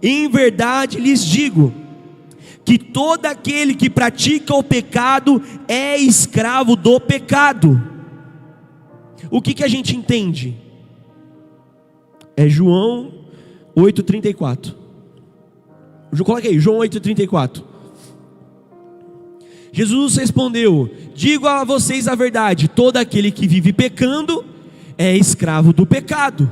em verdade lhes digo, que todo aquele que pratica o pecado é escravo do pecado. O que a gente entende? É João 8,34. Coloca aí, João 8,34. Jesus respondeu: digo a vocês a verdade, todo aquele que vive pecando é escravo do pecado.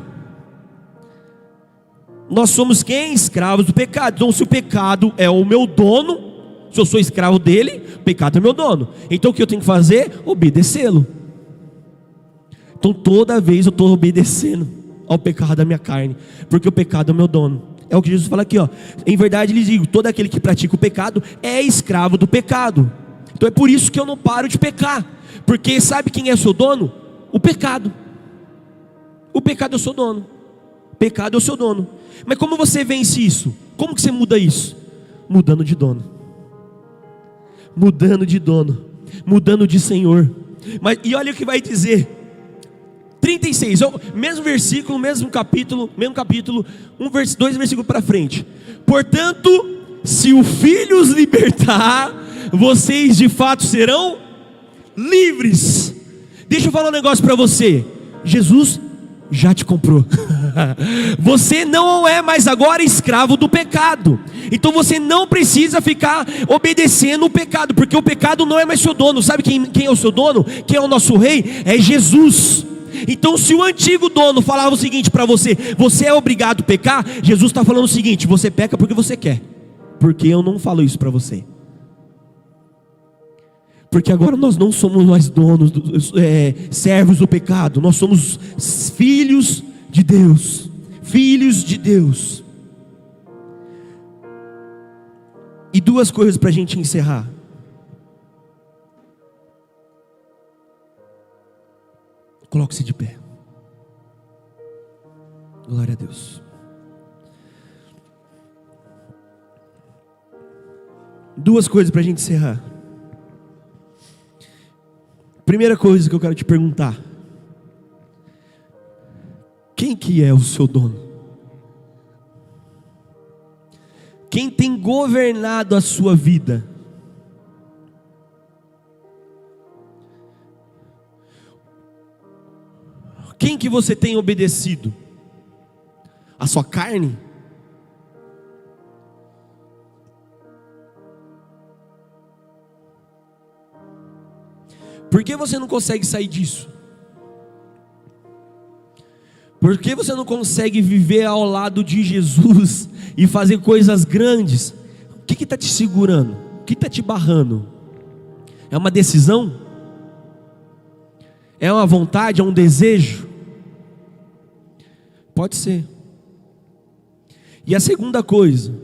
Nós somos quem? Escravos do pecado. Então se o pecado é o meu dono, se eu sou escravo dele, o pecado é meu dono. Então o que eu tenho que fazer? Obedecê-lo. Então toda vez eu estou obedecendo ao pecado da minha carne, porque o pecado é o meu dono. É o que Jesus fala aqui, ó. Em verdade lhes digo, todo aquele que pratica o pecado é escravo do pecado. Então é por isso que eu não paro de pecar, porque sabe quem é seu dono? O pecado. O pecado é o seu dono. O pecado é o seu dono. Mas como você vence isso? Como que você muda isso? Mudando de dono. Mudando de dono. Mudando de Senhor. E olha o que vai dizer 36, mesmo versículo, mesmo capítulo, dois versículos para frente. Portanto, se o Filho os libertar, vocês de fato serão livres. Deixa eu falar um negócio para você. Jesus já te comprou. Você não é mais agora escravo do pecado. Então você não precisa ficar obedecendo o pecado, porque o pecado não é mais seu dono. Sabe quem é o seu dono? Quem é o nosso rei? É Jesus. Então se o antigo dono falava o seguinte para você: você é obrigado a pecar, Jesus está falando o seguinte: você peca porque você quer, porque eu não falo isso para você. Porque agora nós não somos mais donos, servos do pecado. Nós somos filhos de Deus. Filhos de Deus. E duas coisas para a gente encerrar. Coloque-se de pé. Glória a Deus. Duas coisas para a gente encerrar. Primeira coisa que eu quero te perguntar: quem que é o seu dono? Quem tem governado a sua vida? Quem que você tem obedecido? A sua carne? Por que você não consegue sair disso? Por que você não consegue viver ao lado de Jesus e fazer coisas grandes? O que está te segurando? O que está te barrando? É uma decisão? É uma vontade? É um desejo? Pode ser. E a segunda coisa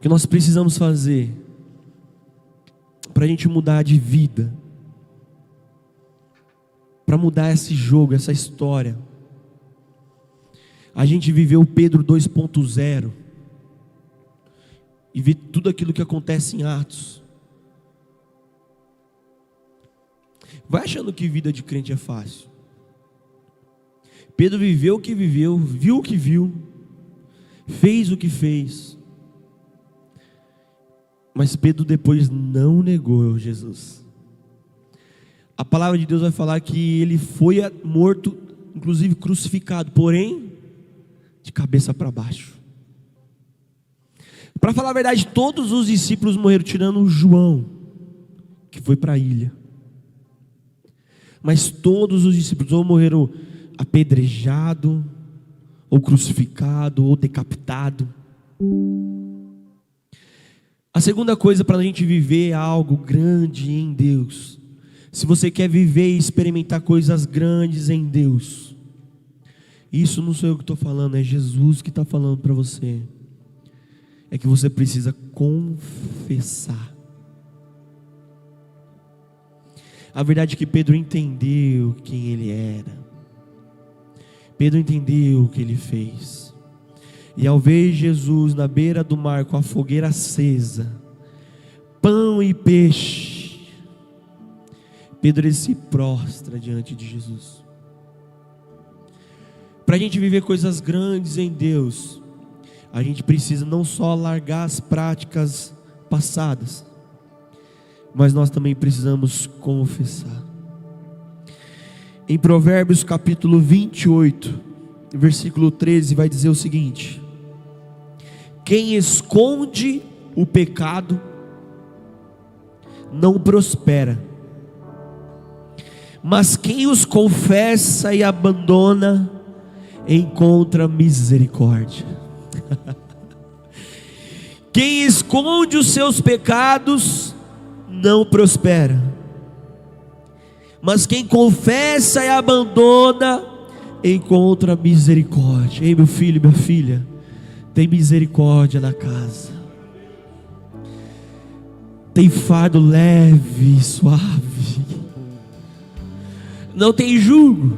que nós precisamos fazer para a gente mudar de vida, para mudar esse jogo, essa história, a gente viveu o Pedro 2.0 e ver tudo aquilo que acontece em Atos. Vai achando que vida de crente é fácil. Pedro viveu o que viveu, viu o que viu, fez o que fez. Mas Pedro depois não negou Jesus. A palavra de Deus vai falar que ele foi morto, inclusive crucificado, porém de cabeça para baixo. Para falar a verdade, todos os discípulos morreram, tirando João, que foi para a ilha. Mas todos os discípulos ou morreram apedrejado, ou crucificado, ou decapitado. A segunda coisa para a gente viver algo grande em Deus, se você quer viver e experimentar coisas grandes em Deus, isso não sou eu que estou falando, é Jesus que está falando para você, é que você precisa confessar. A verdade é que Pedro entendeu quem ele era, Pedro entendeu o que ele fez. E ao ver Jesus na beira do mar com a fogueira acesa, pão e peixe, Pedro ele se prostra diante de Jesus. Para a gente viver coisas grandes em Deus, a gente precisa não só largar as práticas passadas, mas nós também precisamos confessar. Em Provérbios capítulo 28, versículo 13, vai dizer o seguinte: quem esconde o pecado não prospera, mas quem os confessa e abandona encontra misericórdia. Quem esconde os seus pecados não prospera, mas quem confessa e abandona encontra misericórdia. Ei, meu filho, minha filha, tem misericórdia na casa, tem fardo leve e suave, não tem jugo,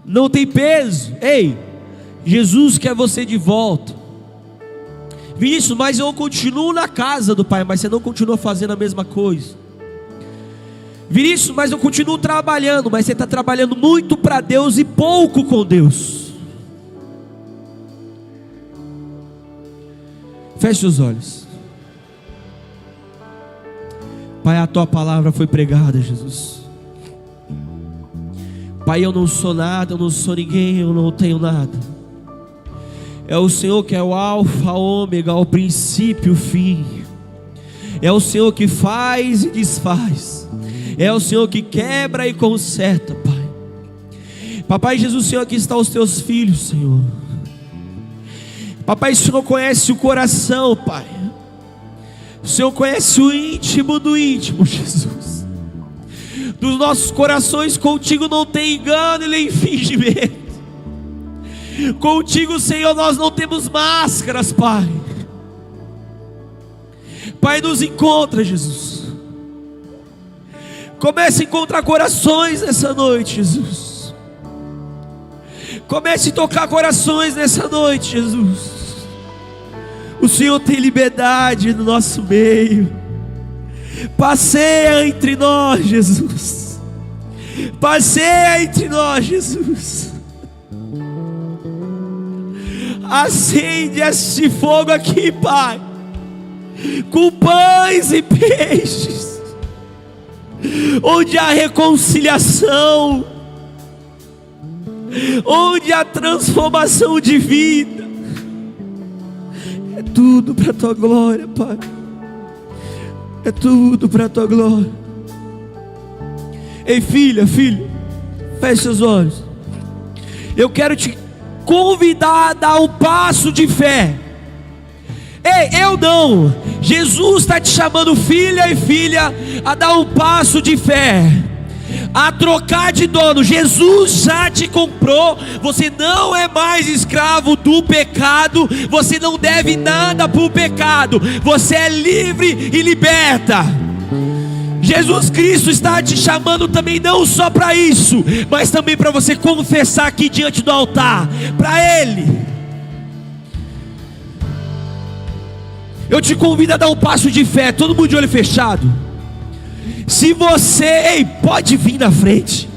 não tem peso. Ei, Jesus quer você de volta. Vinícius, mas eu continuo na casa do Pai, mas você não continua fazendo a mesma coisa. Vinícius, mas eu continuo trabalhando, mas você está trabalhando muito para Deus e pouco com Deus. Feche os olhos. Pai, a tua palavra foi pregada, Jesus. Pai, eu não sou nada, eu não sou ninguém, eu não tenho nada. É o Senhor que é o alfa, o ômega, o princípio, o fim. É o Senhor que faz e desfaz. É o Senhor que quebra e conserta, Pai. Papai Jesus, Senhor, aqui estão os teus filhos, Senhor. Papai, o Senhor conhece o coração, Pai. O Senhor conhece o íntimo do íntimo, Jesus. Dos nossos corações contigo não tem engano e nem fingimento. Contigo, Senhor, nós não temos máscaras, Pai. Pai, nos encontra, Jesus. Comece a encontrar corações nessa noite, Jesus. Comece a tocar corações nessa noite, Jesus. O Senhor tem liberdade no nosso meio. Passeia entre nós, Jesus. Passeia entre nós, Jesus. Acende esse fogo aqui, Pai, com pães e peixes, onde há reconciliação, onde há transformação de vida. É tudo para a tua glória, Pai. É tudo para a tua glória. Ei, filha, filho, feche os olhos. Eu quero te convidar a dar um passo de fé. Ei, eu não. Jesus está te chamando, filha e filha, a dar um passo de fé, a trocar de dono. Jesus já te comprou. Você não é mais escravo do pecado. Você não deve nada para o pecado. Você é livre e liberta. Jesus Cristo está te chamando também, não só para isso, mas também para você confessar aqui diante do altar, para Ele. Eu te convido a dar um passo de fé, todo mundo de olho fechado. Se você, ei, pode vir na frente,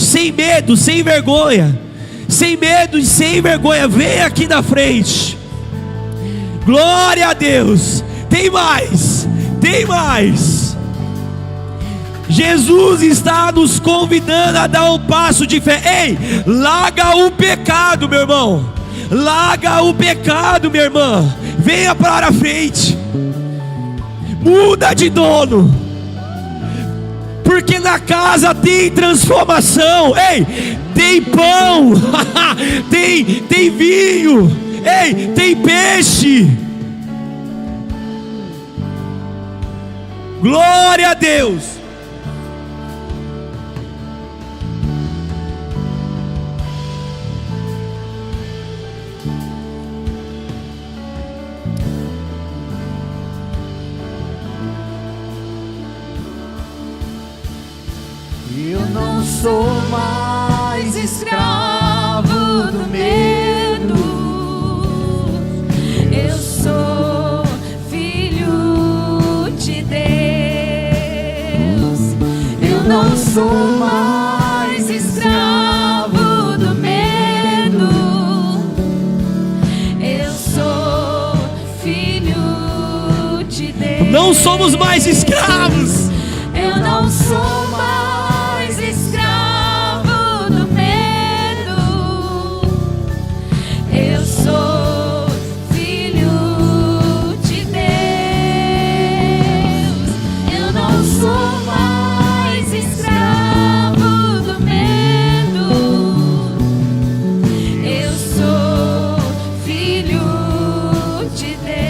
sem medo, sem vergonha, sem medo e sem vergonha, vem aqui na frente. Glória a Deus. Tem mais. Jesus está nos convidando a dar um passo de fé. Ei, larga o pecado, meu irmão. Larga o pecado, minha irmã. Venha para a frente. Muda de dono, porque na casa tem transformação. Ei, tem pão, tem vinho, ei, tem peixe. Glória a Deus. Eu não sou mais escravo do medo. Eu sou filho de Deus. Eu não sou mais escravo do medo. não somos mais escravos. Eu não sou mais escravo do medo. Eu sou filho de Deus. Eu não sou mais escravo do medo. Eu sou filho de Deus.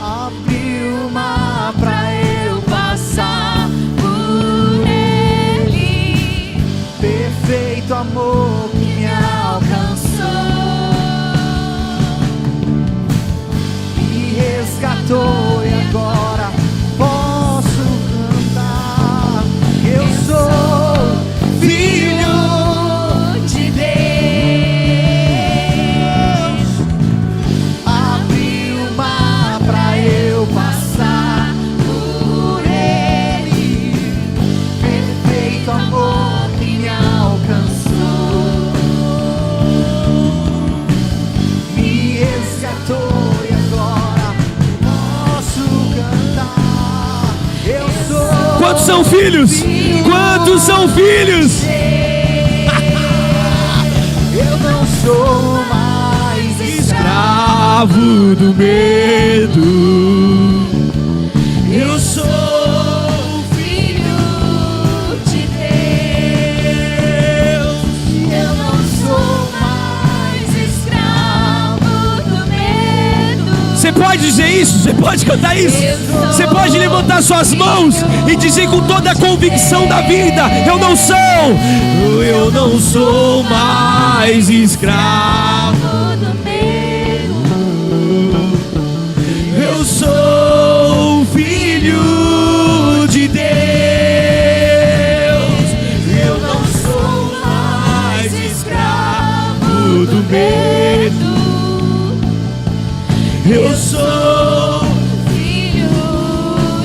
Abriu o mar pra eu passar por ele. Perfeito amor que me alcançou, me resgatou e agora posso cantar. Eu sou filho de Deus. Abriu o mar pra eu passar por ele. Perfeito amor que me alcançou, me resgatou e agora posso cantar. Eu sou. Quantos são filhos? Quantos são filhos? Eu não sou mais Escravo do medo. Eu sou filho de Deus. Eu não sou mais escravo do medo. Você pode dizer isso? Você pode cantar isso? Você pode levantar suas mãos e dizer com toda a convicção da vida: eu não sou mais escravo. Do medo. Eu sou filho de Deus. Eu não sou mais escravo do medo. Eu sou Filho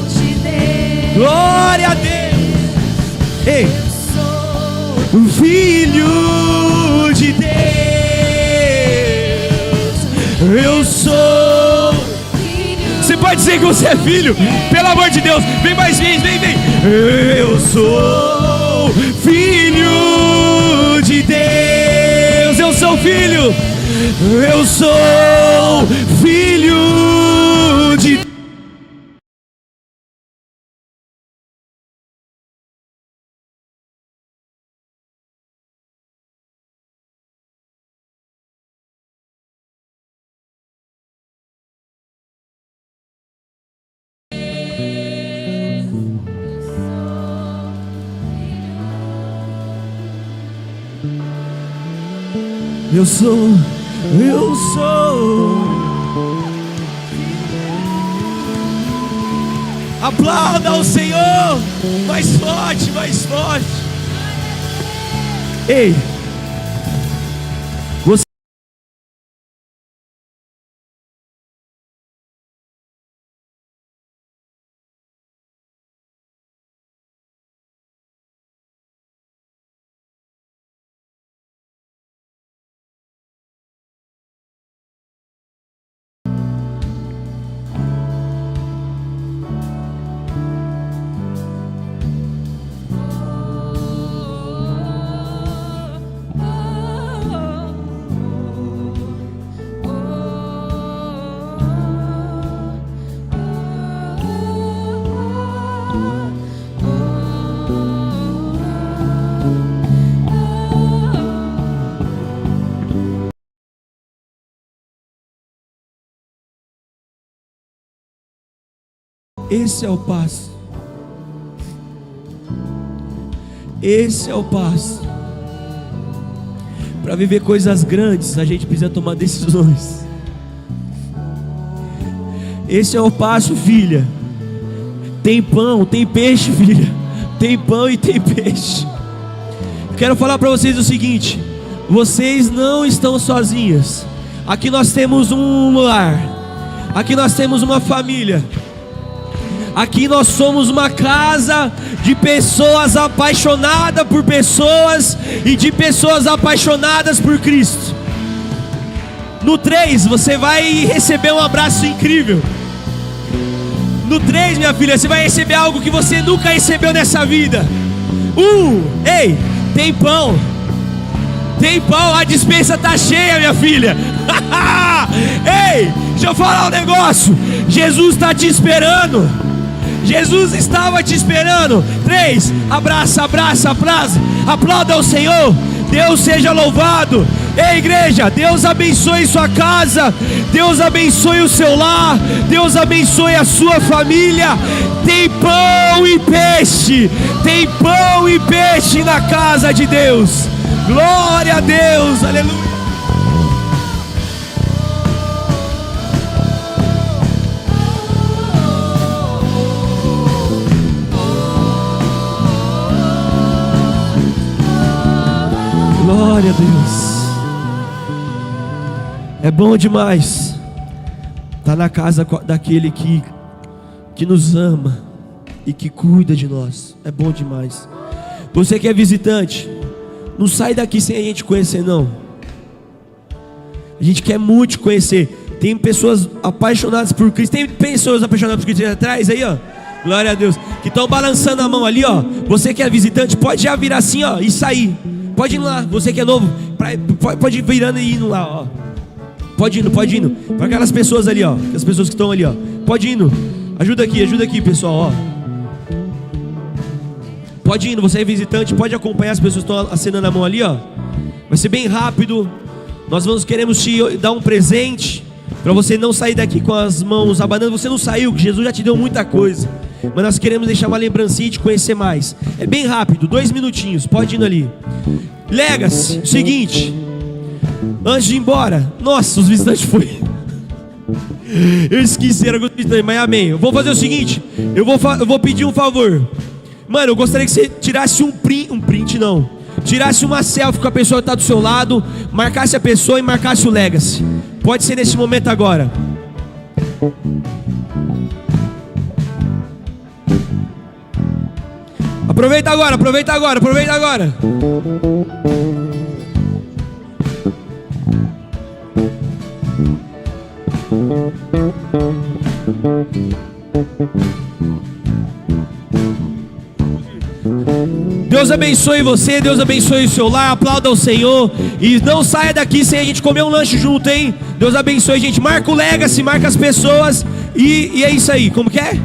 de Deus. glória a Deus. Ei, Eu sou filho de Deus. Eu sou. filho. Você pode dizer que você é filho? Pelo amor de Deus, vem mais vezes, vem. Eu sou filho de Deus. Eu sou filho. Eu sou filho de Deus. Eu sou. Aplauda ao Senhor, mais forte, mais forte. Ei, você. Esse é o passo. Esse é o passo. Para viver coisas grandes, a gente precisa tomar decisões. Esse é o passo, filha. Tem pão, tem peixe, filha. Tem pão e tem peixe. Quero falar para vocês o seguinte: vocês não estão sozinhas. Aqui nós temos um lar. Aqui nós temos uma família. Aqui nós somos uma casa de pessoas apaixonadas por pessoas e de pessoas apaixonadas por Cristo. No 3, você vai receber um abraço incrível. No 3, minha filha, você vai receber algo que você nunca recebeu nessa vida. Ei, tem pão. Tem pão, a despensa tá cheia, minha filha. Ei, deixa eu falar um negócio. Jesus está te esperando. Jesus estava te esperando. 3, abraça, aplauda ao Senhor. Deus seja louvado. Ei, igreja, Deus abençoe sua casa, Deus abençoe o seu lar, Deus abençoe a sua família. Tem pão e peixe, tem pão e peixe na casa de Deus. Glória a Deus, aleluia. Glória a Deus. É bom demais estar na casa daquele que nos ama e que cuida de nós. É bom demais. Você que é visitante, não sai daqui sem a gente conhecer, não. A gente quer muito te conhecer. Tem pessoas apaixonadas por Cristo. Tem pessoas apaixonadas por Cristo atrás aí, ó. Glória a Deus. Que estão balançando a mão ali, ó. Você que é visitante, pode já virar assim, ó, e sair. Pode ir lá. Você que é novo, pode ir virando e indo lá, ó. Pode indo. Para aquelas pessoas ali, ó. As pessoas que estão ali, ó. Pode indo. Ajuda aqui, pessoal, ó. Pode indo, você é visitante, pode acompanhar as pessoas que estão acenando a mão ali, ó. Vai ser bem rápido. Nós queremos te dar um presente para você não sair daqui com as mãos abanando. Você não saiu, que Jesus já te deu muita coisa. Mas nós queremos deixar uma lembrancinha e te conhecer mais. É bem rápido, 2 minutinhos, pode ir ali. Legacy, seguinte. Antes de ir embora, nossa, os visitantes foram. Eu esqueci, era os visitantes, mas amém. Eu vou fazer o seguinte, eu vou pedir um favor. Mano, eu gostaria que você tirasse tirasse uma selfie com a pessoa que está do seu lado, marcasse a pessoa e marcasse o Legacy. Pode ser nesse momento agora. Aproveita agora. Deus abençoe você, Deus abençoe o seu lar. Aplauda ao Senhor e não saia daqui sem a gente comer um lanche junto, hein? Deus abençoe, gente. Marca o Legacy, marca as pessoas e é isso aí. Como que é?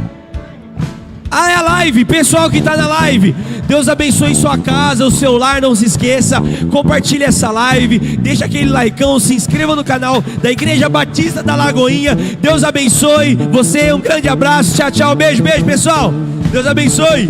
É a live, pessoal que está na live. Deus abençoe sua casa, o seu lar, não se esqueça. Compartilhe essa live, deixa aquele likeão, se inscreva no canal da Igreja Batista da Lagoinha. Deus abençoe você, um grande abraço, tchau, beijo, pessoal. Deus abençoe.